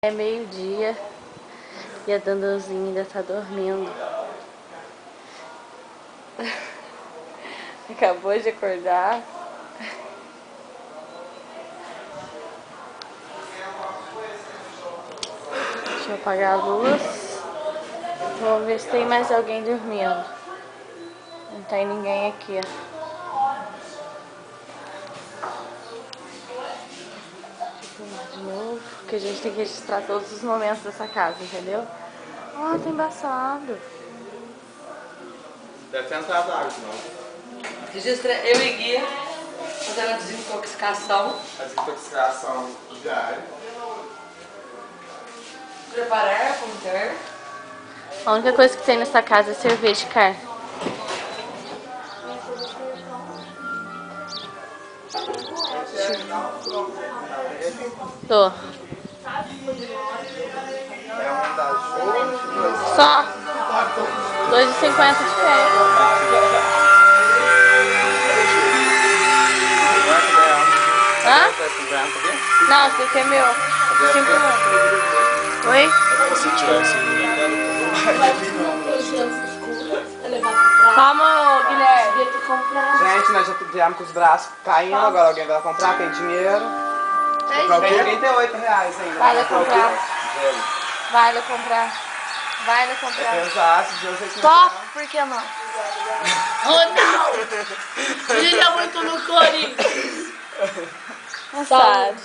É meio-dia e a Dandanzinha ainda tá dormindo. Acabou de acordar. Deixa eu apagar a luz. Vamos ver se tem mais alguém dormindo. Não tem ninguém aqui, ó. De novo, porque a gente tem que registrar todos os momentos dessa casa, entendeu? Ah, tá embaçado. Deve ter entrado água, não. Registra eu e Guia fazendo a desintoxicação. A desintoxicação diária. Preparar, conter. A única coisa que tem nessa casa é cerveja, cara. Tô. É um das outras. Só 2,50 de pé. Hã? Não, esse aqui é meu. 5 anos. Oi? Se tivesse Vamos, Guilherme. Gente, nós já viemos com os braços caindo, agora alguém vai comprar, tem dinheiro. Tem R$38 ainda. Vai lá comprar. Vai lá comprar. Vai lá comprar. Exato, eu sei que Top, por que não? Oh não! Ele já muito no Corinthians! Não sabe.